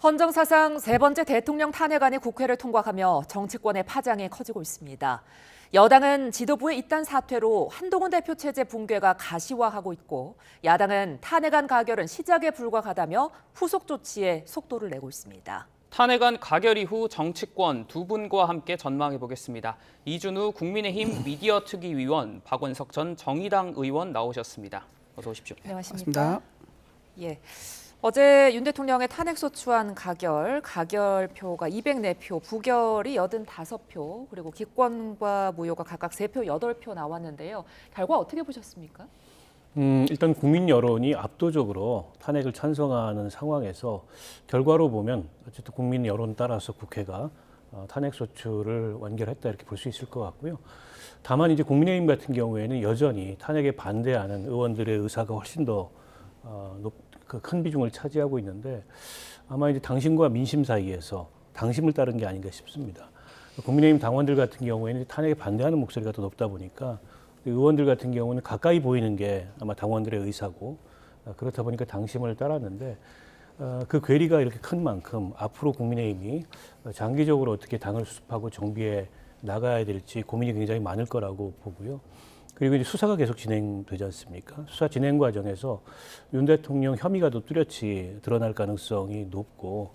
헌정사상 세 번째 대통령 탄핵안이 국회를 통과하며 정치권의 파장이 커지고 있습니다. 여당은 지도부의 이딴 사퇴로 한동훈 대표 체제 붕괴가 가시화하고 있고, 야당은 탄핵안 가결은 시작에 불과하다며 후속 조치에 속도를 내고 있습니다. 탄핵안 가결 이후 정치권 두 분과 함께 전망해 보겠습니다. 이준우 국민의힘 미디어 특위위원, 박원석 전 정의당 의원 나오셨습니다. 어서 오십시오. 안녕하십니까? 예. 어제 윤 대통령의 탄핵소추안 가결표가 204표, 부결이 85표, 그리고 기권과 무효가 각각 3표, 8표 나왔는데요. 결과 어떻게 보셨습니까? 일단 국민 여론이 압도적으로 탄핵을 찬성하는 상황에서 결과로 보면 어쨌든 국민 여론 따라서 국회가 탄핵소추를 완결했다 이렇게 볼 수 있을 것 같고요. 다만 이제 국민의힘 같은 경우에는 여전히 탄핵에 반대하는 의원들의 의사가 훨씬 더 큰 비중을 차지하고 있는데, 아마 이제 당심과 민심 사이에서 당심을 따른 게 아닌가 싶습니다. 국민의힘 당원들 같은 경우에는 탄핵에 반대하는 목소리가 더 높다 보니까 의원들 같은 경우는 가까이 보이는 게 아마 당원들의 의사고, 그렇다 보니까 당심을 따랐는데, 그 괴리가 이렇게 큰 만큼 앞으로 국민의힘이 장기적으로 어떻게 당을 수습하고 정비해 나가야 될지 고민이 굉장히 많을 거라고 보고요. 그리고 이제 수사가 계속 진행되지 않습니까? 수사 진행 과정에서 윤 대통령 혐의가 더 뚜렷이 드러날 가능성이 높고,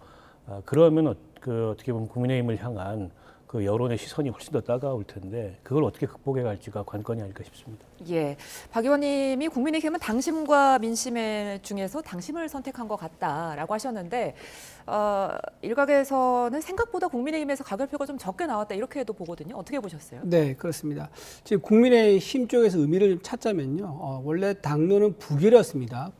그러면 어떻게 보면 국민의힘을 향한 그 여론의 시선이 훨씬 더 따가울 텐데, 그걸 어떻게 극복해 갈지가 관건이 아닐까 싶습니다. 예, 박 의원님이 국민의힘은 당심과 민심 중에서 당심을 선택한 것 같다라고 하셨는데, 일각에서는 생각보다 국민의힘에서 가결표가 좀 적게 나왔다 이렇게도 보거든요. 어떻게 보셨어요? 네, 그렇습니다. 지금 국민의힘 쪽에서 의미를 좀 찾자면요, 원래 당론은 부결이었습니다.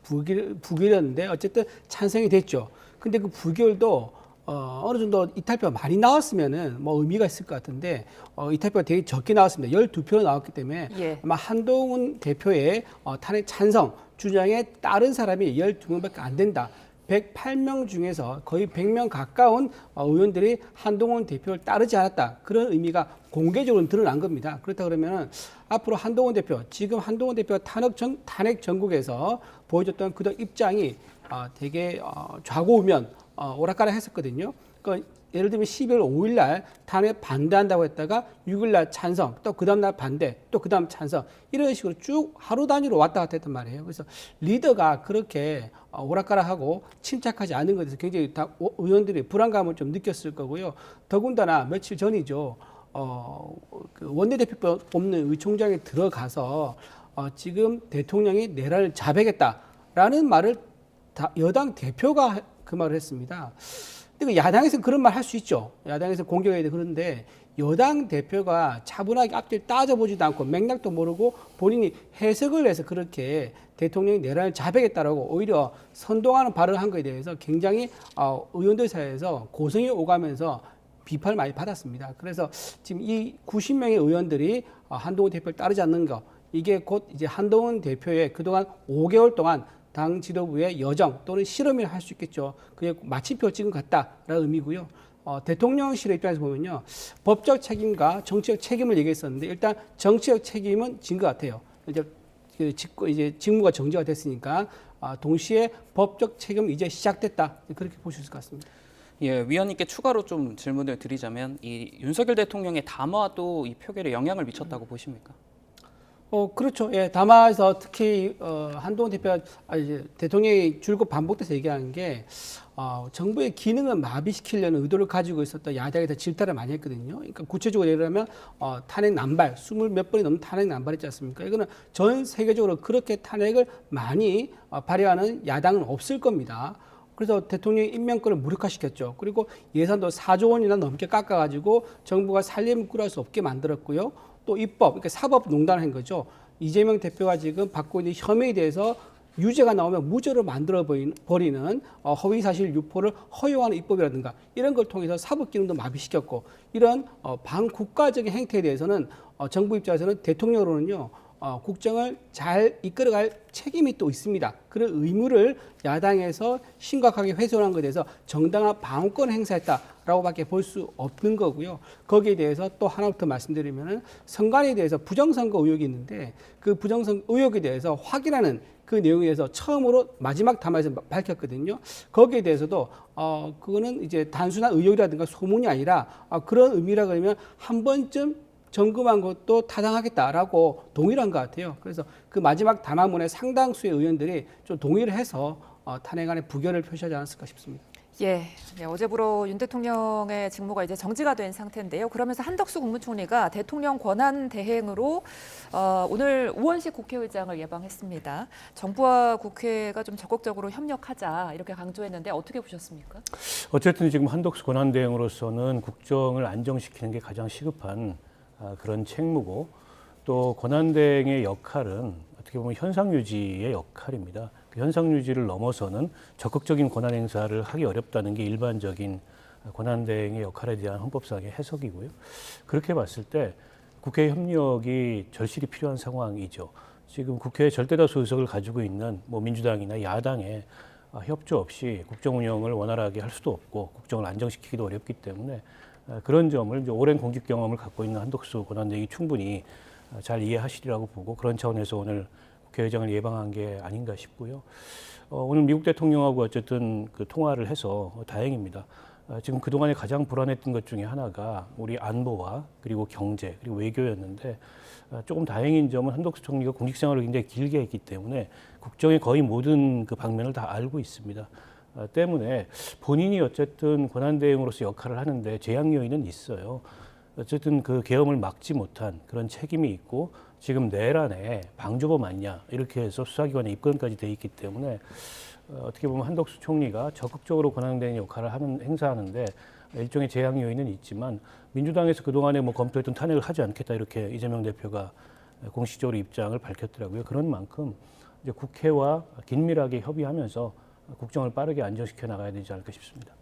부결이었는데 어쨌든 찬성이 됐죠. 근데 그 부결도 어느 정도 이탈표가 많이 나왔으면은 뭐 의미가 있을 것 같은데, 이탈표가 되게 적게 나왔습니다. 12표 나왔기 때문에 예. 아마 한동훈 대표의 탄핵 찬성 주장에 따른 사람이 12명밖에 안 된다. 108명 중에서 거의 100명 가까운 의원들이 한동훈 대표를 따르지 않았다. 그런 의미가 공개적으로 드러난 겁니다. 그렇다 그러면 앞으로 한동훈 대표, 지금 한동훈 대표가 탄핵 전국에서 보여줬던 그런 입장이 되게 좌고우면 오락가락 했었거든요. 그러니까 예를 들면 12월 5일 날 탄핵 반대한다고 했다가 6일 날 찬성, 또 그 다음 날 반대, 또 그 다음 찬성, 이런 식으로 쭉 하루 단위로 왔다 갔다 했단 말이에요. 그래서 리더가 그렇게 오락가락하고 침착하지 않은 것에 대해서 굉장히 의원들이 불안감을 좀 느꼈을 거고요. 더군다나 며칠 전이죠. 그 원내대표 뽑는 의총장에 들어가서 지금 대통령이 내란을 자백했다라는 말을 여당 대표가 그 말을 했습니다. 근데 야당에서는 그런 말 할 수 있죠. 야당에서 공격해야 돼. 그런데 여당 대표가 차분하게 앞뒤를 따져보지도 않고 맥락도 모르고 본인이 해석을 해서 그렇게 대통령이 내란을 자백했다라고 오히려 선동하는 발언을 한 것에 대해서 굉장히 의원들 사이에서 고성이 오가면서 비판을 많이 받았습니다. 그래서 지금 이 90명의 의원들이 한동훈 대표를 따르지 않는 거, 이게 곧 이제 한동훈 대표의 그동안 5개월 동안 당 지도부의 여정 또는 실험이라 할 수 있겠죠. 그게 마침표 찍은 것 같다라는 의미고요. 대통령실의 입장에서 보면요, 법적 책임과 정치적 책임을 얘기했었는데, 일단 정치적 책임은 진 것 같아요. 이제 직무가 정지가 됐으니까 동시에 법적 책임은 이제 시작됐다, 그렇게 보실 수 있을 것 같습니다. 예, 위원님께 추가로 좀 질문을 드리자면, 이 윤석열 대통령의 담화도 이 표결에 영향을 미쳤다고 보십니까? 그렇죠. 예, 담화에서 특히 한동훈 대표가 이제 대통령이 줄곧 반복돼서 얘기하는 게 정부의 기능을 마비시키려는 의도를 가지고 있었던 야당에 더 질타를 많이 했거든요. 그러니까 구체적으로 예를 들면 탄핵 남발, 20몇 번이 넘는 탄핵 남발했지 않습니까? 이거는 전 세계적으로 그렇게 탄핵을 많이 발휘하는 야당은 없을 겁니다. 그래서 대통령이 임명권을 무력화시켰죠. 그리고 예산도 4조 원이나 넘게 깎아가지고 정부가 살림을 꾸려할 수 없게 만들었고요. 또 입법, 그러니까 사법농단을 한 거죠. 이재명 대표가 지금 받고 있는 혐의에 대해서 유죄가 나오면 무죄로 만들어 버리는 허위사실 유포를 허용하는 입법이라든가 이런 걸 통해서 사법 기능도 마비시켰고, 이런 반국가적인 행태에 대해서는 정부 입장에서는 대통령으로는요, 국정을 잘 이끌어갈 책임이 또 있습니다. 그런 의무를 야당에서 심각하게 훼손한 것에 대해서 정당한 방어권 행사했다라고밖에 볼 수 없는 거고요. 거기에 대해서 또 하나부터 말씀드리면은 선관위에 대해서 부정선거 의혹이 있는데, 그 부정선거 의혹에 대해서 확인하는 그 내용에 대해서 처음으로 마지막 담화에서 밝혔거든요. 거기에 대해서도 그거는 이제 단순한 의혹이라든가 소문이 아니라 그런 의미라 그러면 한 번쯤 점검한 것도 타당하겠다라고 동의를 한 것 같아요. 그래서 그 마지막 담화문에 상당수의 의원들이 좀 동의를 해서 탄핵안의 부결을 표시하지 않았을까 싶습니다. 예, 네, 어제부로 윤 대통령의 직무가 이제 정지가 된 상태인데요. 그러면서 한덕수 국무총리가 대통령 권한 대행으로 오늘 우원식 국회의장을 예방했습니다. 정부와 국회가 좀 적극적으로 협력하자 이렇게 강조했는데 어떻게 보셨습니까? 어쨌든 지금 한덕수 권한대행으로서는 국정을 안정시키는 게 가장 시급한 그런 책무고 또 권한대행의 역할은 어떻게 보면 현상 유지의 역할입니다. 그 현상 유지를 넘어서는 적극적인 권한 행사를 하기 어렵다는 게 일반적인 권한대행의 역할에 대한 헌법상의 해석이고요. 그렇게 봤을 때 국회 협력이 절실히 필요한 상황이죠. 지금 국회에 절대다수 의석을 가지고 있는 뭐 민주당이나 야당의 협조 없이 국정 운영을 원활하게 할 수도 없고 국정을 안정시키기도 어렵기 때문에 그런 점을 이제 오랜 공직 경험을 갖고 있는 한덕수 권한대행이 충분히 잘 이해하시리라고 보고 그런 차원에서 오늘 국회의장을 예방한 게 아닌가 싶고요. 오늘 미국 대통령하고 어쨌든 그 통화를 해서 다행입니다. 지금 그동안에 가장 불안했던 것 중에 하나가 우리 안보와 그리고 경제 그리고 외교였는데 조금 다행인 점은 한덕수 총리가 공직생활을 굉장히 길게 했기 때문에 국정의 거의 모든 그 방면을 다 알고 있습니다. 때문에 본인이 어쨌든 권한대행으로서 역할을 하는데 재앙 요인은 있어요. 어쨌든 그 계엄을 막지 못한 그런 책임이 있고 지금 내란에 방조범 아니냐 이렇게 해서 수사기관에 입건까지 돼 있기 때문에 어떻게 보면 한덕수 총리가 적극적으로 권한대행 역할을 행사하는데 일종의 재앙 요인은 있지만 민주당에서 그동안에 뭐 검토했던 탄핵을 하지 않겠다 이렇게 이재명 대표가 공식적으로 입장을 밝혔더라고요. 그런 만큼 이제 국회와 긴밀하게 협의하면서 국정을 빠르게 안정시켜 나가야 되지 않을까 싶습니다.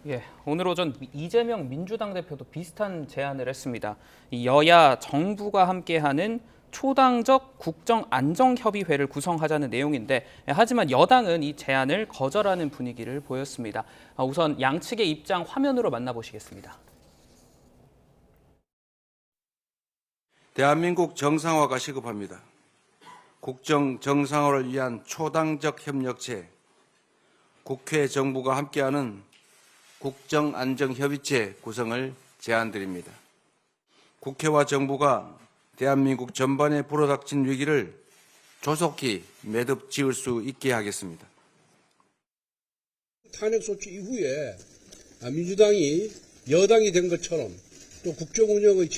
예, 오늘 오전 이재명 민주당 대표도 비슷한 제안을 했습니다. 이 여야 정부가 함께하는 초당적 국정안정협의회를 구성하자는 내용인데 하지만 여당은 이 제안을 거절하는 분위기를 보였습니다. 우선 양측의 입장 화면으로 만나보시겠습니다. 대한민국 정상화가 시급합니다. 국정 정상화를 위한 초당적 협력체, 국회 정부가 함께하는 국정안정협의체 구성을 제안드립니다. 국회와 정부가 대한민국 전반에 불어닥친 위기를 조속히 매듭 지을 수 있게 하겠습니다. 탄핵소추 이후에 민주당이 여당이 된 것처럼 또 국정운영의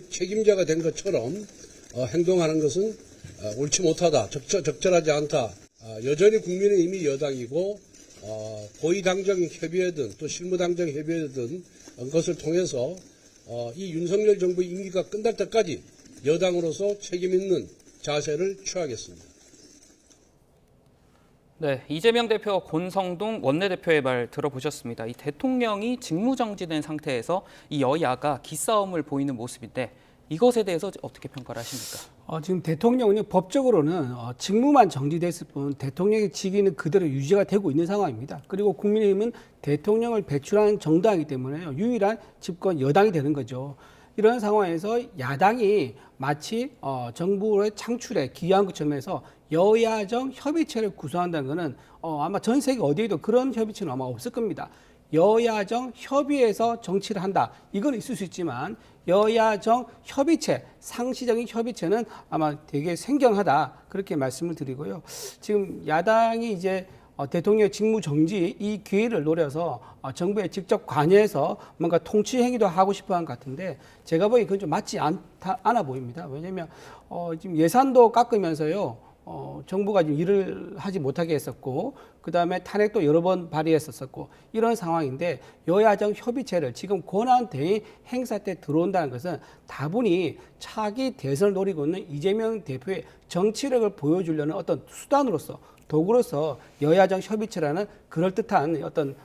책임자가 된 것처럼 행동하는 것은 옳지 못하다, 적절하지 않다. 여전히 국민의힘이 여당이고 고위당정 협의회든 또 실무당정 협의회든 것을 통해서 이 윤석열 정부의 임기가 끝날 때까지 여당으로서 책임 있는 자세를 취하겠습니다. 네, 이재명 대표 권성동 원내대표의 말 들어보셨습니다. 이 대통령이 직무정지된 상태에서 이 여야가 기싸움을 보이는 모습인데 이것에 대해서 어떻게 평가를 하십니까? 지금 대통령은 법적으로는 직무만 정지됐을 뿐 대통령의 직위는 그대로 유지가 되고 있는 상황입니다. 그리고 국민의힘은 대통령을 배출하는 정당이기 때문에 유일한 집권 여당이 되는 거죠. 이런 상황에서 야당이 마치 정부의 창출에 기여한 것처럼해서 여야정 협의체를 구성한다는 것은 아마 전 세계 어디에도 그런 협의체는 아마 없을 겁니다. 여야정 협의에서 정치를 한다. 이건 있을 수 있지만 여야정 협의체, 상시적인 협의체는 아마 되게 생경하다. 그렇게 말씀을 드리고요. 지금 야당이 이제 대통령 직무 정지 이 기회를 노려서 정부에 직접 관여해서 뭔가 통치 행위도 하고 싶어 한 것 같은데 제가 보기에 그건 좀 맞지 않아 보입니다. 왜냐하면 지금 예산도 깎으면서요. 정부가 지금 일을 하지 못하게 했었고 그다음에 탄핵도 여러 번 발의했었고 이런 상황인데 여야정 협의체를 지금 권한대행 행사 때 들어온다는 것은 다분히 차기 대선을 노리고 있는 이재명 대표의 정치력을 보여주려는 어떤 수단으로서 도구로서 여야정 협의체라는 그럴듯한 어떤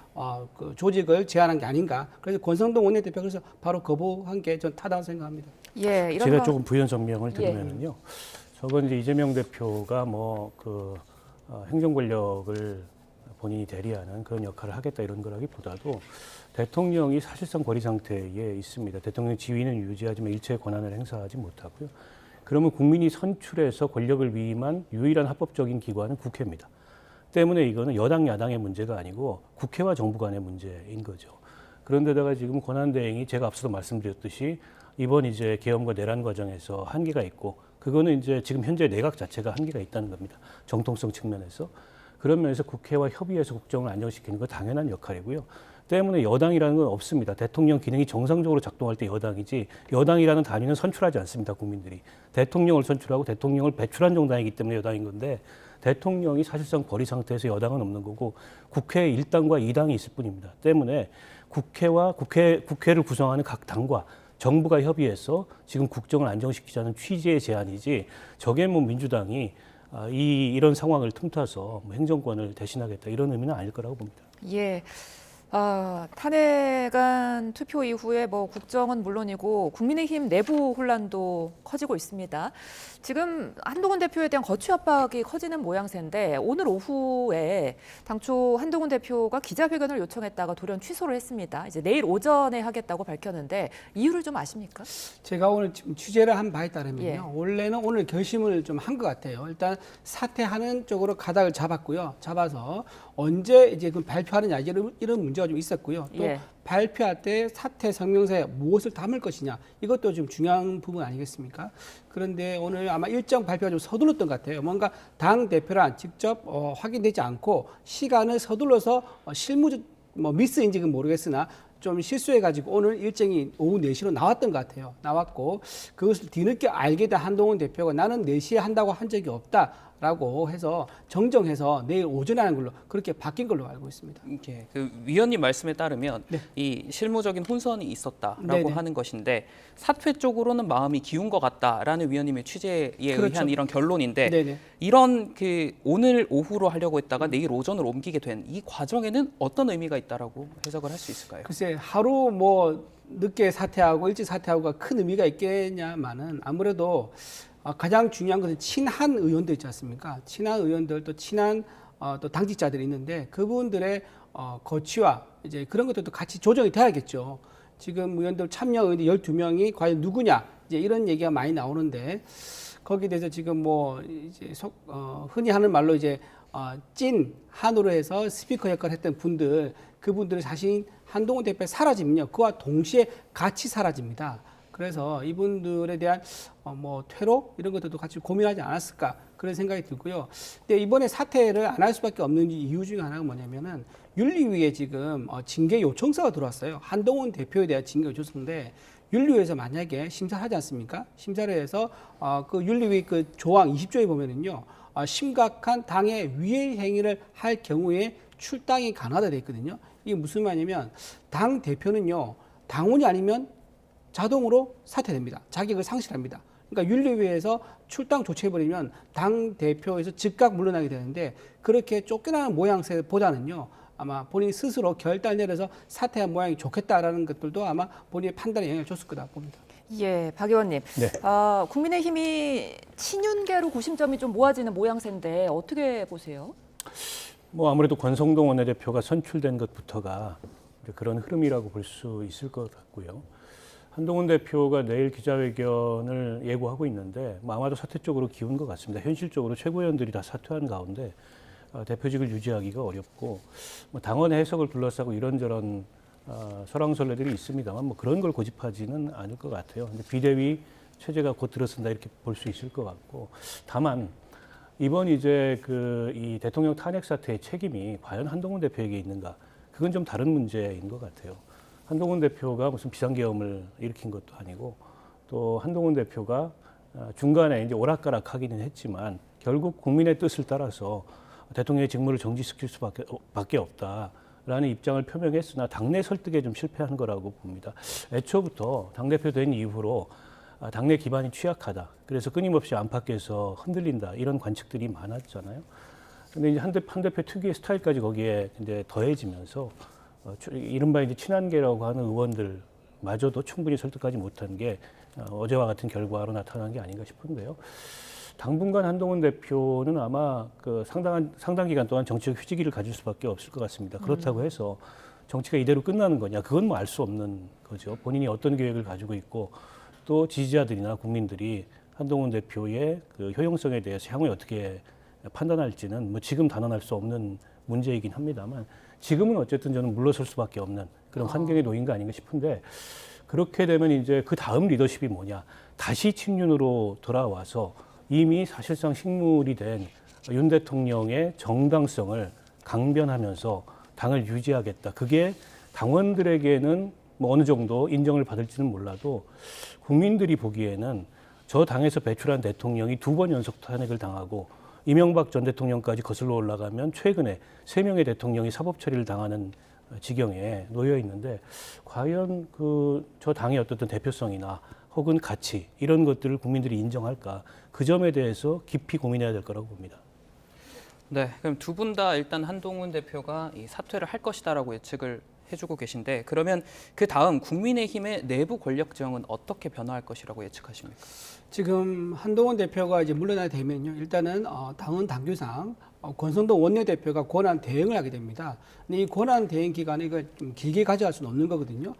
그 조직을 제안한 게 아닌가. 그래서 권성동 원내대표가 그래서 바로 거부한 게 전 타당하다고 생각합니다. 예, 이런 제가 조금 부연 설명을 드리면은요. 예. 저건 이제 이재명 대표가 뭐 그 행정 권력을 본인이 대리하는 그런 역할을 하겠다 이런 거라기보다도 대통령이 사실상 고리 상태에 있습니다. 대통령 지위는 유지하지만 일체의 권한을 행사하지 못하고요. 그러면 국민이 선출해서 권력을 위임한 유일한 합법적인 기관은 국회입니다. 때문에 이거는 여당 야당의 문제가 아니고 국회와 정부 간의 문제인 거죠. 그런데다가 지금 권한대행이 제가 앞서도 말씀드렸듯이 이번 이제 계엄과 내란 과정에서 한계가 있고 그거는 이제 지금 현재 내각 자체가 한계가 있다는 겁니다. 정통성 측면에서. 그런 면에서 국회와 협의해서 국정을 안정시키는 건 당연한 역할이고요. 때문에 여당이라는 건 없습니다. 대통령 기능이 정상적으로 작동할 때 여당이지 여당이라는 단위는 선출하지 않습니다. 국민들이. 대통령을 선출하고 대통령을 배출한 정당이기 때문에 여당인 건데 대통령이 사실상 벌이 상태에서 여당은 없는 거고 국회에 1당과 2당이 있을 뿐입니다. 때문에 국회를 구성하는 각 당과 정부가 협의해서 지금 국정을 안정시키자는 취지의 제안이지 저게 뭐 민주당이 이런 상황을 틈타서 뭐 행정권을 대신하겠다 이런 의미는 아닐 거라고 봅니다. 예. 탄핵안 투표 이후에 뭐 국정은 물론이고 국민의힘 내부 혼란도 커지고 있습니다. 지금 한동훈 대표에 대한 거취 압박이 커지는 모양새인데 오늘 오후에 당초 한동훈 대표가 기자회견을 요청했다가 돌연 취소를 했습니다. 이제 내일 오전에 하겠다고 밝혔는데 이유를 좀 아십니까? 제가 오늘 지금 취재를 한 바에 따르면요. 예. 원래는 오늘 결심을 좀 한 것 같아요. 일단 사퇴하는 쪽으로 가닥을 잡았고요. 잡아서 언제 이제 그 발표하느냐 이런 문제가 좀 있었고요. 또 예. 발표할 때 사퇴 성명서에 무엇을 담을 것이냐 이것도 좀 중요한 부분 아니겠습니까? 그런데 오늘 아마 일정 발표가 좀 서둘렀던 것 같아요. 뭔가 당 대표란 직접 확인되지 않고 시간을 서둘러서 실무 미스인지는 모르겠으나 좀 실수해가지고 오늘 일정이 오후 4시로 나왔던 것 같아요. 나왔고 그것을 뒤늦게 알게 된 한동훈 대표가 나는 4시에 한다고 한 적이 없다라고 해서 정정해서 내일 오전에 하는 걸로 그렇게 바뀐 걸로 알고 있습니다. 이게 그 위원님 말씀에 따르면 네. 이 실무적인 혼선이 있었다라고 네네. 하는 것인데 사퇴 쪽으로는 마음이 기운 것 같다라는 위원님의 취재에 그렇죠. 의한 이런 결론인데 네네. 이런 그 오늘 오후로 하려고 했다가 내일 오전으로 옮기게 된 이 과정에는 어떤 의미가 있다라고 해석을 할 수 있을까요? 글쎄 하루 뭐 늦게 사퇴하고 일찍 사퇴하고가 큰 의미가 있겠냐마는 아무래도 가장 중요한 것은 친한 의원들 있지 않습니까? 친한 의원들 또 친한 또 당직자들이 있는데 그분들의 거취와 이제 그런 것들도 같이 조정이 돼야겠죠. 지금 의원들 참여 의원들 12명이 과연 누구냐 이제 이런 얘기가 많이 나오는데 거기에 대해서 지금 뭐 이제 흔히 하는 말로 이제 찐 한으로 해서 스피커 역할을 했던 분들 그분들의 자신 한동훈 대표에 사라지면요 그와 동시에 같이 사라집니다. 그래서 이분들에 대한 뭐 퇴로 이런 것들도 같이 고민하지 않았을까 그런 생각이 들고요. 근데 이번에 사퇴를 안 할 수밖에 없는 이유 중에 하나가 뭐냐면은 윤리위에 지금 징계 요청서가 들어왔어요. 한동훈 대표에 대한 징계 요청서인데 윤리위에서 만약에 심사를 하지 않습니까? 심사를 해서 그 윤리위 그 조항 20조에 보면은요 심각한 당의 위해 행위를 할 경우에 출당이 가능하다 되어 있거든요. 이게 무슨 말이냐면 당 대표는요 당원이 아니면 자동으로 사퇴됩니다. 자격을 상실합니다. 그러니까 윤리위에서 출당 조치해버리면 당 대표에서 즉각 물러나게 되는데 그렇게 쫓겨나는 모양새보다는요 아마 본인 스스로 결단 내려서 사퇴한 모양이 좋겠다라는 것들도 아마 본인의 판단에 영향을 줬을 거다 봅니다. 예, 박 의원님. 네. 국민의힘이 친윤계로 구심점이 좀 모아지는 모양새인데 어떻게 보세요? 뭐 아무래도 권성동 원내대표가 선출된 것부터가 그런 흐름이라고 볼 수 있을 것 같고요. 한동훈 대표가 내일 기자회견을 예고하고 있는데 뭐 아마도 사퇴 쪽으로 기운 것 같습니다. 현실적으로 최고위원들이 다 사퇴한 가운데 대표직을 유지하기가 어렵고 뭐 당원 해석을 둘러싸고 이런저런 설왕설래들이 있습니다만 뭐 그런 걸 고집하지는 않을 것 같아요. 근데 비대위 체제가 곧 들어선다 이렇게 볼 수 있을 것 같고 다만 이번 이제 이 대통령 탄핵 사태의 책임이 과연 한동훈 대표에게 있는가? 그건 좀 다른 문제인 것 같아요. 한동훈 대표가 무슨 비상계엄을 일으킨 것도 아니고 또 한동훈 대표가 중간에 이제 오락가락하기는 했지만 결국 국민의 뜻을 따라서 대통령의 직무를 정지시킬 수밖에 없다라는 입장을 표명했으나 당내 설득에 좀 실패한 거라고 봅니다. 애초부터 당대표 된 이후로 당내 기반이 취약하다. 그래서 끊임없이 안팎에서 흔들린다. 이런 관측들이 많았잖아요. 근데 이제 한 대표 특유의 스타일까지 거기에 이제 더해지면서 이른바 이제 친한계라고 하는 의원들마저도 충분히 설득하지 못한 게 어제와 같은 결과로 나타난 게 아닌가 싶은데요. 당분간 한동훈 대표는 아마 그 상당 기간 동안 정치적 휴지기를 가질 수밖에 없을 것 같습니다. 그렇다고 해서 정치가 이대로 끝나는 거냐? 그건 뭐 알 수 없는 거죠. 본인이 어떤 계획을 가지고 있고 또 지지자들이나 국민들이 한동훈 대표의 그 효용성에 대해서 향후에 어떻게 판단할지는 뭐 지금 단언할 수 없는 문제이긴 합니다만 지금은 어쨌든 저는 물러설 수밖에 없는 그런 환경에 놓인 거 아닌가 싶은데 그렇게 되면 이제 그 다음 리더십이 뭐냐. 다시 친윤으로 돌아와서 이미 사실상 식물이 된 윤 대통령의 정당성을 강변하면서 당을 유지하겠다. 그게 당원들에게는 뭐 어느 정도 인정을 받을지는 몰라도 국민들이 보기에는 저 당에서 배출한 대통령이 2번 연속 탄핵을 당하고 이명박 전 대통령까지 거슬러 올라가면 최근에 3명의 대통령이 사법 처리를 당하는 지경에 놓여 있는데 과연 저 당의 어떤 대표성이나 혹은 가치 이런 것들을 국민들이 인정할까 그 점에 대해서 깊이 고민해야 될 거라고 봅니다. 네, 그럼 두 분 다 일단 한동훈 대표가 이 사퇴를 할 것이다라고 예측을 해주고 계신데 그러면 그 다음 국민의힘의 내부 권력 지형은 어떻게 변화할 것이라고 예측하십니까? 지금 한동훈 대표가 이제 물러나게 되면요, 일단은 당헌 당규상 권성동 원내대표가 권한 대행을 하게 됩니다. 근데 이 권한 대행 기간을 이거 좀 길게 가져갈 수는 없는 거거든요.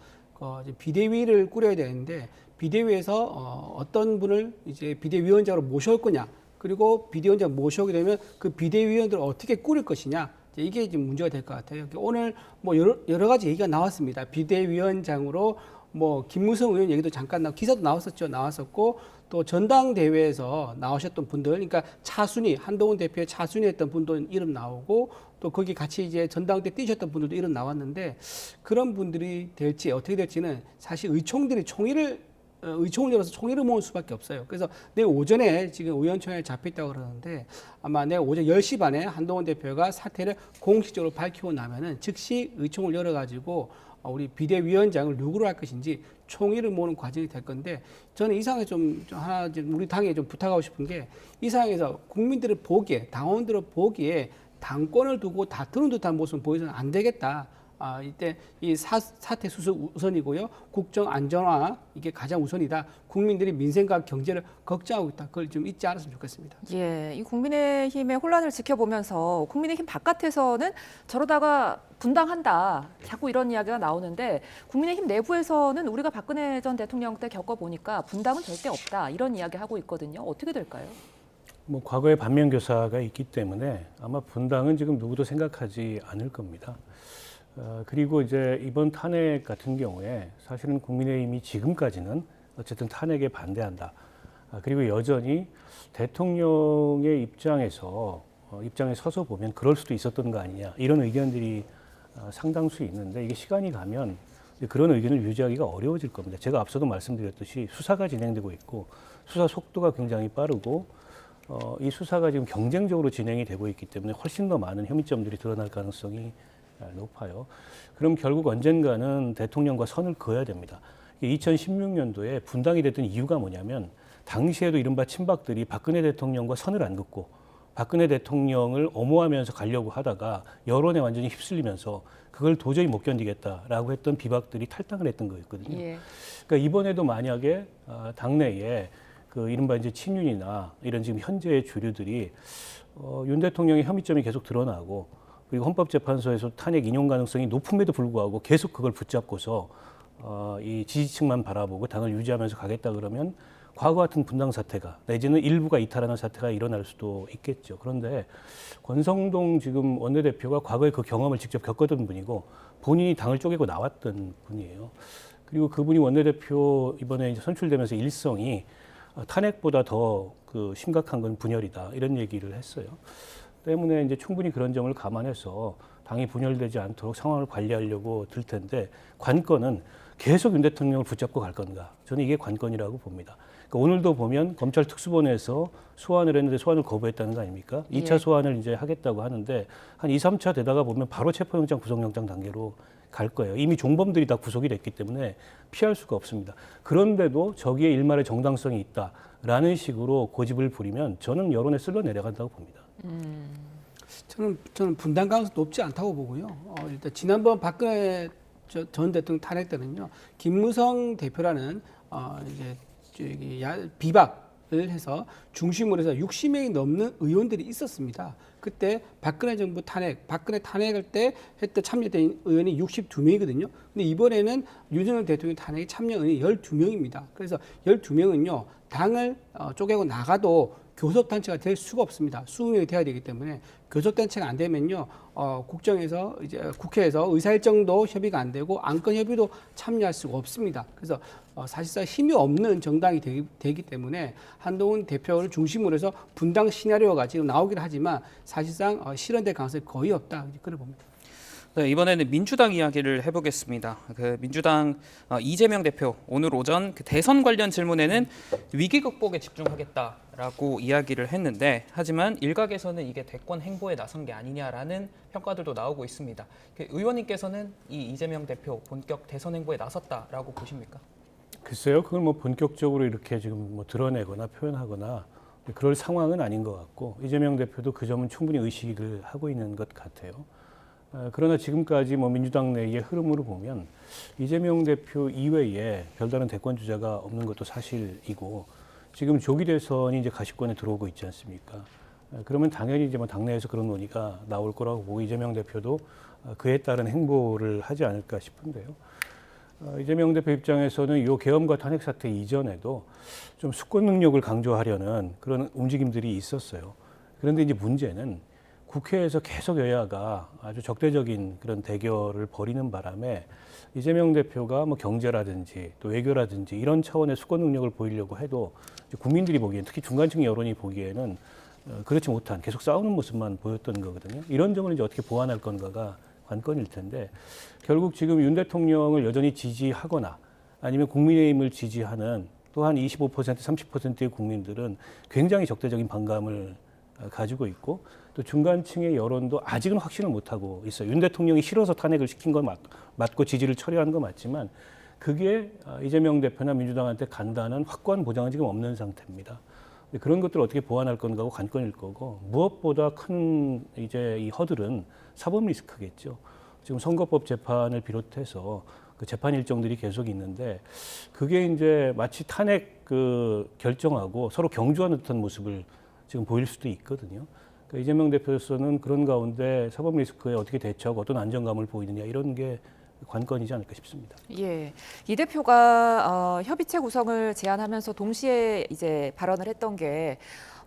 이제 비대위를 꾸려야 되는데 비대위에서 어떤 분을 이제 비대위원장으로 모셔올 거냐, 그리고 비대위원장 모셔오게 되면 그 비대위원들을 어떻게 꾸릴 것이냐. 이게 지금 문제가 될 것 같아요. 오늘 뭐 여러 가지 얘기가 나왔습니다. 비대위원장으로 뭐 김무성 의원 얘기도 잠깐 기사도 나왔었고 또 전당대회에서 나오셨던 분들, 그러니까 차순위, 한동훈 대표의 차순위했던 분도 이름 나오고 또 거기 같이 이제 전당대 뛰셨던 분들도 이름 나왔는데 그런 분들이 될지 어떻게 될지는 사실 의총들이 의총을 열어서 총회를 모을 수밖에 없어요. 그래서 내일 오전에 지금 의원총회에 잡혀있다고 그러는데 아마 내일 오전 10시 반에 한동훈 대표가 사퇴를 공식적으로 밝히고 나면은 즉시 의총을 열어가지고 우리 비대위원장을 누구로 할 것인지 총회를 모으는 과정이 될 건데 저는 이 상황에 좀 하나 우리 당에 좀 부탁하고 싶은 게 이 상황에서 국민들을 보기에 당원들을 보기에 당권을 두고 다투는 듯한 모습을 보여서는 안 되겠다. 이때 이 사태 수습 우선이고요. 국정 안전화 이게 가장 우선이다. 국민들이 민생과 경제를 걱정하고 있다. 그걸 좀 잊지 않았으면 좋겠습니다. 예, 이 국민의힘의 혼란을 지켜보면서 국민의힘 바깥에서는 저러다가 분당한다. 자꾸 이런 이야기가 나오는데 국민의힘 내부에서는 우리가 박근혜 전 대통령 때 겪어보니까 분당은 절대 없다. 이런 이야기 하고 있거든요. 어떻게 될까요? 뭐 과거에 반면교사가 있기 때문에 아마 분당은 지금 누구도 생각하지 않을 겁니다. 그리고 이제 이번 탄핵 같은 경우에 사실은 국민의힘이 지금까지는 어쨌든 탄핵에 반대한다. 그리고 여전히 대통령의 입장에 서서 보면 그럴 수도 있었던 거 아니냐. 이런 의견들이 상당수 있는데 이게 시간이 가면 그런 의견을 유지하기가 어려워질 겁니다. 제가 앞서도 말씀드렸듯이 수사가 진행되고 있고 수사 속도가 굉장히 빠르고 이 수사가 지금 경쟁적으로 진행이 되고 있기 때문에 훨씬 더 많은 혐의점들이 드러날 가능성이 높아요. 그럼 결국 언젠가는 대통령과 선을 그어야 됩니다. 2016년도에 분당이 됐던 이유가 뭐냐면 당시에도 이른바 친박들이 박근혜 대통령과 선을 안 긋고 박근혜 대통령을 엄호하면서 가려고 하다가 여론에 완전히 휩쓸리면서 그걸 도저히 못 견디겠다라고 했던 비박들이 탈당을 했던 거였거든요. 예. 그러니까 이번에도 만약에 당내에 그 이른바 이제 친윤이나 이런 지금 현재의 주류들이 윤 대통령의 혐의점이 계속 드러나고 그리고 헌법재판소에서 탄핵 인용 가능성이 높음에도 불구하고 계속 그걸 붙잡고서 이 지지층만 바라보고 당을 유지하면서 가겠다 그러면 과거 같은 분당 사태가 내지는 일부가 이탈하는 사태가 일어날 수도 있겠죠. 그런데 권성동 지금 원내대표가 과거에 그 경험을 직접 겪었던 분이고 본인이 당을 쪼개고 나왔던 분이에요. 그리고 그분이 원내대표 이번에 이제 선출되면서 일성이 탄핵보다 더 그 심각한 건 분열이다 이런 얘기를 했어요. 때문에 이제 충분히 그런 점을 감안해서 당이 분열되지 않도록 상황을 관리하려고 들 텐데 관건은 계속 윤 대통령을 붙잡고 갈 건가? 저는 이게 관건이라고 봅니다. 그러니까 오늘도 보면 검찰 특수본에서 소환을 했는데 소환을 거부했다는 거 아닙니까? 2차 소환을 이제 하겠다고 하는데 한 2, 3차 되다가 보면 바로 체포영장, 구속영장 단계로 갈 거예요. 이미 종범들이 다 구속이 됐기 때문에 피할 수가 없습니다. 그런데도 저기에 일말의 정당성이 있다라는 식으로 고집을 부리면 저는 여론에 쓸려 내려간다고 봅니다. 저는 분당 가능성 높지 않다고 보고요. 일단 지난번 박근혜 전 대통령 탄핵 때는요, 김무성 대표라는 이제 비박 해서 중심으로 해서 60명이 넘는 의원들이 있었습니다. 그때 박근혜 정부 탄핵, 박근혜 탄핵할 때 했던 참여된 의원이 62명이거든요. 근데 이번에는 윤석열 대통령 탄핵에 참여 의원이 12명입니다. 그래서 12명은요, 당을 쪼개고 나가도 교섭단체가 될 수가 없습니다. 20명이 돼야 되기 때문에 교섭단체가 안 되면요, 국정에서 이제 국회에서 의사일정도 협의가 안 되고 안건 협의도 참여할 수가 없습니다. 그래서 사실상 힘이 없는 정당이 되기 때문에 한동훈 대표를 중심으로 해서 분당 시나리오가 지금 나오긴 하지만 사실상 실현될 가능성이 거의 없다, 그래 봅니다. 네, 이번에는 민주당 이야기를 해보겠습니다. 그 민주당 이재명 대표 오늘 오전 그 대선 관련 질문에는 위기 극복에 집중하겠다라고 이야기를 했는데, 하지만 일각에서는 이게 대권 행보에 나선 게 아니냐라는 평가들도 나오고 있습니다. 그 의원님께서는 이 이재명 대표 본격 대선 행보에 나섰다라고 보십니까? 글쎄요, 그걸 뭐 본격적으로 이렇게 지금 뭐 드러내거나 표현하거나 그럴 상황은 아닌 것 같고, 이재명 대표도 그 점은 충분히 의식을 하고 있는 것 같아요. 그러나 지금까지 뭐 민주당 내의 흐름으로 보면 이재명 대표 이외에 별다른 대권 주자가 없는 것도 사실이고, 지금 조기 대선이 이제 가시권에 들어오고 있지 않습니까? 그러면 당연히 이제 뭐 당내에서 그런 논의가 나올 거라고 보고, 이재명 대표도 그에 따른 행보를 하지 않을까 싶은데요. 이재명 대표 입장에서는 이 계엄과 탄핵 사태 이전에도 좀 수권 능력을 강조하려는 그런 움직임들이 있었어요. 그런데 이제 문제는 국회에서 계속 여야가 아주 적대적인 그런 대결을 벌이는 바람에 이재명 대표가 뭐 경제라든지 또 외교라든지 이런 차원의 수권 능력을 보이려고 해도 국민들이 보기엔, 특히 중간층 여론이 보기에는 그렇지 못한, 계속 싸우는 모습만 보였던 거거든요. 이런 점을 이제 어떻게 보완할 건가가 관건일 텐데, 결국 지금 윤 대통령을 여전히 지지하거나 아니면 국민의힘을 지지하는 또한 25%, 30%의 국민들은 굉장히 적대적인 반감을 가지고 있고, 또 중간층의 여론도 아직은 확신을 못하고 있어요. 윤 대통령이 싫어서 탄핵을 시킨 건 맞고 지지를 철회하는 건 맞지만, 그게 이재명 대표나 민주당한테 간다는 확고한 보장은 지금 없는 상태입니다. 그런 것들을 어떻게 보완할 건가고 관건일 거고, 무엇보다 큰 이제 이 허들은 사법 리스크겠죠. 지금 선거법 재판을 비롯해서 그 재판 일정들이 계속 있는데, 그게 이제 마치 탄핵 그 결정하고 서로 경주하는 듯한 모습을 지금 보일 수도 있거든요. 그러니까 이재명 대표로서는 그런 가운데 사법 리스크에 어떻게 대처하고 어떤 안정감을 보이느냐, 이런 게 관건이지 않을까 싶습니다. 예, 이 대표가 협의체 구성을 제안하면서 동시에 이제 발언을 했던 게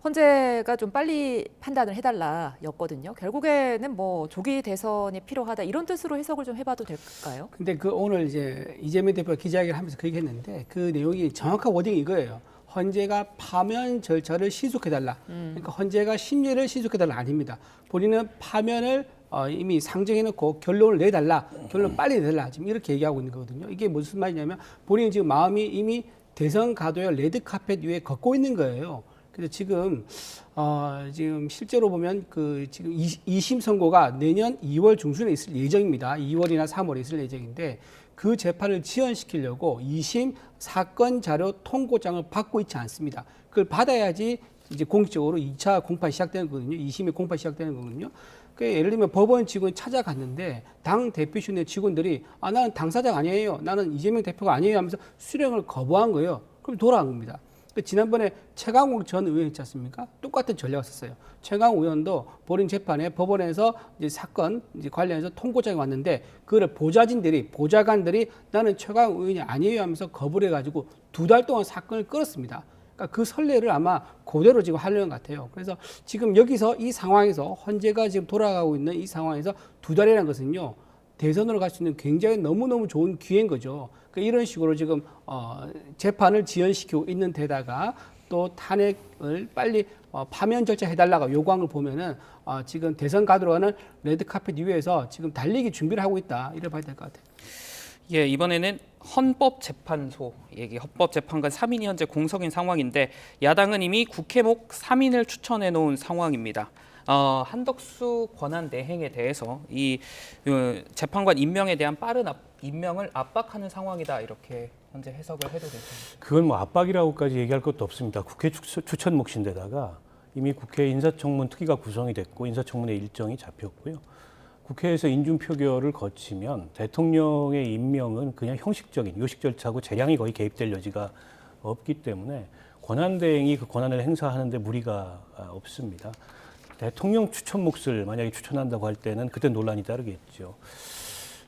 헌재가 좀 빨리 판단을 해달라였거든요. 결국에는 뭐 조기 대선이 필요하다, 이런 뜻으로 해석을 좀 해봐도 될까요? 근데 그 오늘 이제 이재명 대표가 기자회견을 하면서 그 얘기했는데, 그 내용이 정확한 워딩이 이거예요. 헌재가 파면 절차를 시속해달라. 그러니까 헌재가 심리를 시속해달라 아닙니다. 본인은 파면을 이미 상정해놓고 결론을 내달라. 결론 빨리 내달라. 지금 이렇게 얘기하고 있는 거거든요. 이게 무슨 말이냐면, 본인은 지금 마음이 이미 대선 가도의 레드카펫 위에 걷고 있는 거예요. 그래서 지금 실제로 보면 그 지금 2심 선고가 내년 2월 중순에 있을 예정입니다. 2월이나 3월에 있을 예정인데, 그 재판을 지연시키려고 2심 사건 자료 통고장을 받고 있지 않습니다. 그걸 받아야지 이제 공식적으로 2차 공판이 시작되는 거거든요. 2심의 공판이 시작되는 거거든요. 그러니까 예를 들면 법원 직원이 찾아갔는데, 당 대표실의 직원들이 나는 당사자가 아니에요, 나는 이재명 대표가 아니에요 하면서 수령을 거부한 거예요. 그럼 돌아간 겁니다. 지난번에 최강욱 전 의원 있지 않습니까? 똑같은 전략을 썼어요. 최강욱 의원도 본인 재판에 법원에서 이제 사건 이제 관련해서 통고장이 왔는데, 그걸 보좌관들이 나는 최강욱 의원이 아니에요 하면서 거부를 해가지고 2달 동안 사건을 끌었습니다. 그러니까 그 선례를 아마 그대로 지금 하려는 것 같아요. 그래서 지금 여기서 이 상황에서 헌재가 지금 돌아가고 있는 이 상황에서 2달이라는 것은요, 대선으로 갈 수 있는 굉장히 너무너무 좋은 기회인 거죠. 그러니까 이런 식으로 지금 재판을 지연시키고 있는 데다가 또 탄핵을 빨리 파면 절차 해달라고 요구한 걸 보면은 지금 대선 가도록 하는 레드카펫 위에서 지금 달리기 준비를 하고 있다, 이래 봐야 될 것 같아요. 예, 이번에는 헌법재판소 얘기, 헌법재판관 3인이 현재 공석인 상황인데, 야당은 이미 국회목 3인을 추천해 놓은 상황입니다. 한덕수 권한 대행에 대해서 이 재판관 임명에 대한 빠른 임명을 압박하는 상황이다, 이렇게 현재 해석을 해도 괜찮습니다. 그건 뭐 압박이라고까지 얘기할 것도 없습니다. 국회 추천 몫인데다가 이미 국회 인사청문 특위가 구성이 됐고 인사청문회 일정이 잡혔고요. 국회에서 인준 표결을 거치면 대통령의 임명은 그냥 형식적인 요식 절차고 재량이 거의 개입될 여지가 없기 때문에 권한대행이 그 권한을 행사하는데 무리가 없습니다. 대통령 추천 몫을 만약에 추천한다고 할 때는 그때 논란이 따르겠죠.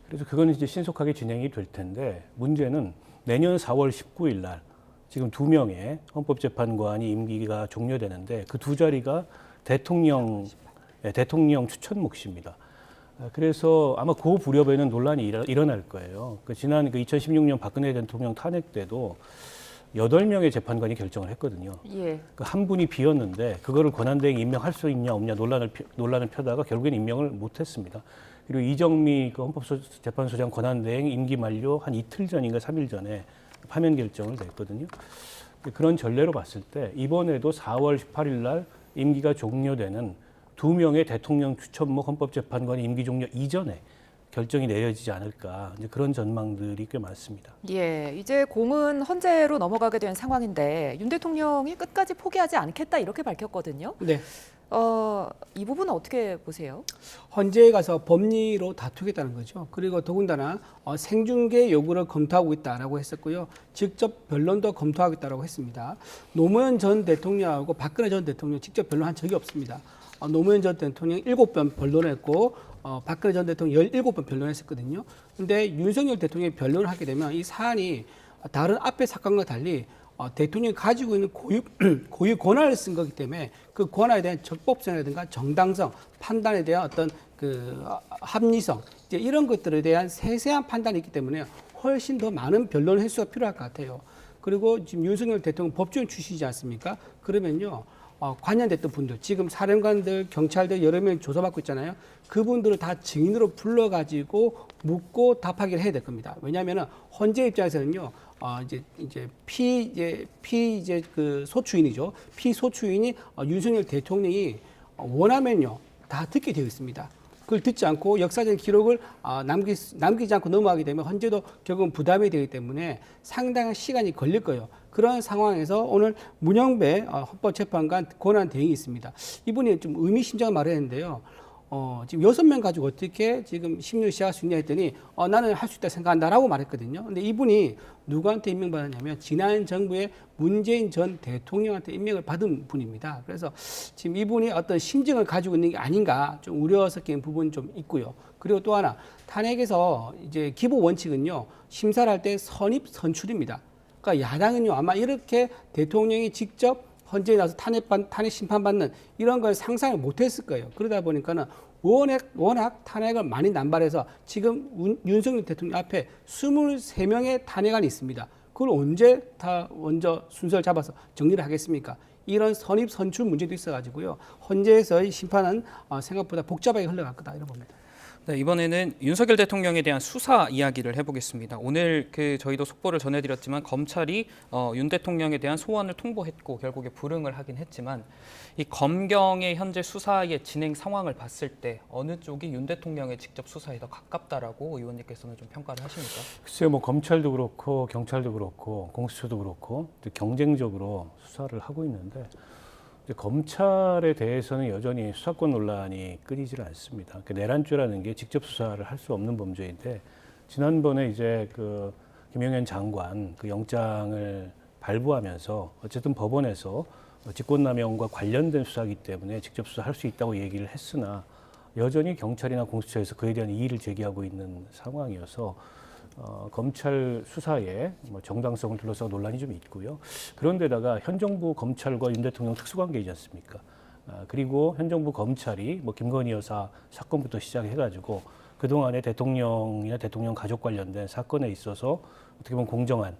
그래서 그건 이제 신속하게 진행이 될 텐데 문제는 내년 4월 19일 날 지금 2명의 헌법재판관이 임기가 종료되는데 그 두 자리가 대통령 추천 몫입니다. 그래서 아마 그 무렵에는 논란이 일어날 거예요. 지난 2016년 박근혜 대통령 탄핵 때도 8명의 재판관이 결정을 했거든요. 예. 한 분이 비었는데 그거를 권한대행 임명할 수 있냐 없냐 논란을 펴다가 결국엔 임명을 못했습니다. 그리고 이정미 헌법재판소장 권한대행 임기 만료 한 이틀 전인가 3일 전에 파면 결정을 냈거든요. 그런 전례로 봤을 때 이번에도 4월 18일 날 임기가 종료되는 2명의 대통령 추천목 헌법재판관의 임기 종료 이전에 결정이 내려지지 않을까 이제 그런 전망들이 꽤 많습니다. 예, 이제 공은 헌재로 넘어가게 된 상황인데 윤 대통령이 끝까지 포기하지 않겠다 이렇게 밝혔거든요. 네. 이 부분은 어떻게 보세요? 헌재에 가서 법리로 다투겠다는 거죠. 그리고 더군다나 생중계 요구를 검토하고 있다라고 했었고요. 직접 변론도 검토하겠다라고 했습니다. 노무현 전 대통령하고 박근혜 전 대통령 직접 변론한 적이 없습니다. 노무현 전 대통령 7번 변론했고 박근혜 전 대통령 17번 변론했었거든요. 그런데 윤석열 대통령이 변론을 하게 되면 이 사안이 다른 앞의 사건과 달리 대통령이 가지고 있는 고유 권한을 쓴 거기 때문에 그 권한에 대한 적법성이라든가 정당성, 판단에 대한 어떤 그 합리성 이제 이런 것들에 대한 세세한 판단이 있기 때문에 훨씬 더 많은 변론 횟수가 필요할 것 같아요. 그리고 지금 윤석열 대통령 법조인 출신이지 않습니까? 그러면요. 관련됐던 분들, 지금 사령관들, 경찰들 여러 명 조사받고 있잖아요. 그분들을 다 증인으로 불러가지고 묻고 답하기를 해야 될 겁니다. 왜냐하면 헌재 입장에서는요, 소추인이죠. 피소추인이 윤석열 대통령이 원하면요, 다 듣게 되어 있습니다. 그걸 듣지 않고 역사적 기록을 남기지 않고 넘어가게 되면 헌재도 결국은 부담이 되기 때문에 상당한 시간이 걸릴 거예요. 그런 상황에서 오늘 문영배 헌법재판관 권한 대행이 있습니다. 이분이 좀 의미심장한 말을 했는데요. 지금 6명 가지고 어떻게 지금 심리를 시작할 수 있냐 했더니 나는 할 수 있다 생각한다라고 말했거든요. 근데 이분이 누구한테 임명받았냐면 지난 정부의 문재인 전 대통령한테 임명을 받은 분입니다. 그래서 지금 이분이 어떤 심증을 가지고 있는 게 아닌가 좀 우려 섞인 부분이 좀 있고요. 그리고 또 하나 탄핵에서 이제 기본 원칙은요 심사를 할 때 선입 선출입니다. 그러니까 야당은요 아마 이렇게 대통령이 직접 헌재에 나서 탄핵 심판받는 이런 걸 상상을 못했을 거예요. 그러다 보니까는 워낙 탄핵을 많이 남발해서 지금 윤석열 대통령 앞에 23명의 탄핵안이 있습니다. 그걸 언제 다 먼저 순서를 잡아서 정리를 하겠습니까? 이런 선입 선출 문제도 있어가지고요. 헌재에서의 심판은 생각보다 복잡하게 흘러갈 거다 이런 겁니다. 네, 이번에는 윤석열 대통령에 대한 수사 이야기를 해보겠습니다. 오늘 저희도 속보를 전해드렸지만 검찰이 윤 대통령에 대한 소원을 통보했고 결국에 불응을 하긴 했지만 이 검경의 현재 수사의 진행 상황을 봤을 때 어느 쪽이 윤 대통령의 직접 수사에 더 가깝다라고 의원님께서는 좀 평가를 하십니까? 글쎄요, 뭐 검찰도 그렇고 경찰도 그렇고 공수처도 그렇고 경쟁적으로 수사를 하고 있는데 검찰에 대해서는 여전히 수사권 논란이 끊이질 않습니다. 내란죄라는 게 직접 수사를 할 수 없는 범죄인데 지난번에 이제 김용현 장관 영장을 발부하면서 어쨌든 법원에서 직권남용과 관련된 수사이기 때문에 직접 수사할 수 있다고 얘기를 했으나 여전히 경찰이나 공수처에서 그에 대한 이의를 제기하고 있는 상황이어서 검찰 수사에 정당성을 둘러싸고 논란이 좀 있고요. 그런데다가 현 정부 검찰과 윤 대통령 특수관계이지 않습니까? 그리고 현 정부 검찰이 김건희 여사 사건부터 시작해가지고 그동안에 대통령이나 대통령 가족 관련된 사건에 있어서 어떻게 보면 공정한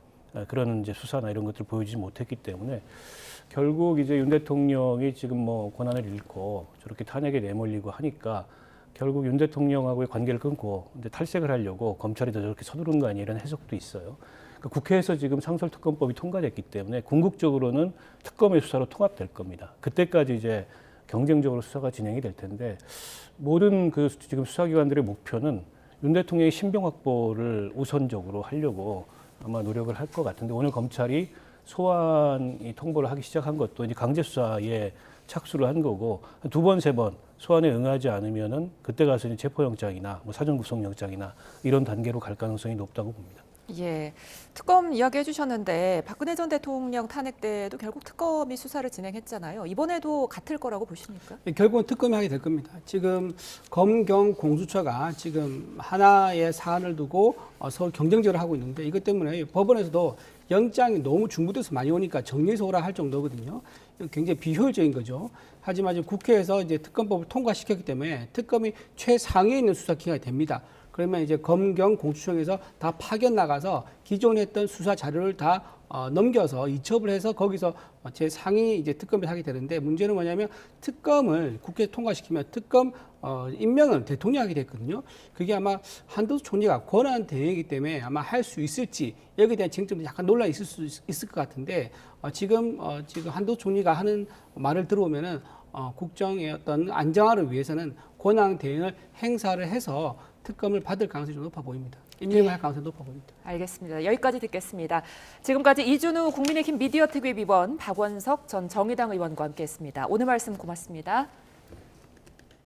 그런 이제 수사나 이런 것들을 보여주지 못했기 때문에 결국 이제 윤 대통령이 지금 권한을 잃고 저렇게 탄핵에 내몰리고 하니까 결국 윤 대통령하고의 관계를 끊고 이제 탈색을 하려고 검찰이 더 저렇게 서두른 거 아니냐 이런 해석도 있어요. 그러니까 국회에서 지금 상설특검법이 통과됐기 때문에 궁극적으로는 특검의 수사로 통합될 겁니다. 그때까지 이제 경쟁적으로 수사가 진행이 될 텐데 모든 지금 수사기관들의 목표는 윤 대통령의 신병 확보를 우선적으로 하려고 아마 노력을 할 것 같은데 오늘 검찰이 소환이 통보를 하기 시작한 것도 이제 강제 수사에 착수를 한 거고 2번, 3번 소환에 응하지 않으면은 그때 가서 이제 체포영장이나 사전 구속영장이나 이런 단계로 갈 가능성이 높다고 봅니다. 예, 특검 이야기해 주셨는데 박근혜 전 대통령 탄핵 때도 결국 특검이 수사를 진행했잖아요. 이번에도 같을 거라고 보십니까? 결국은 특검이 하게 될 겁니다. 지금 검경 공수처가 지금 하나의 사안을 두고 서로 경쟁전을 하고 있는데 이것 때문에 법원에서도 영장이 너무 중부돼서 많이 오니까 정리해서 오라 할 정도거든요. 이거 굉장히 비효율적인 거죠. 하지만 지금 국회에서 이제 특검법을 통과시켰기 때문에 특검이 최상위에 있는 수사기관이 됩니다. 그러면 이제 검경 공수처에서 다 파견 나가서 기존에 했던 수사 자료를 다 넘겨서 이첩을 해서 거기서 제 상위 이제 특검을 하게 되는데 문제는 뭐냐면 특검을 국회에 통과시키면 특검 임명은 대통령이 하게 됐거든요. 그게 아마 한덕수 총리가 권한 대행이기 때문에 아마 할 수 있을지 여기에 대한 쟁점도 약간 논란이 있을 수 있을 것 같은데 지금 한덕수 총리가 하는 말을 들어보면은 국정의 어떤 안정화를 위해서는 권한 대행을 행사를 해서 특검을 받을 가능성이 좀 높아 보입니다. 임명을 할 가능성이 높아 보입니다. 알겠습니다. 여기까지 듣겠습니다. 지금까지 이준우 국민의힘 미디어 특위 위원 박원석 전 정의당 의원과 함께했습니다. 오늘 말씀 고맙습니다.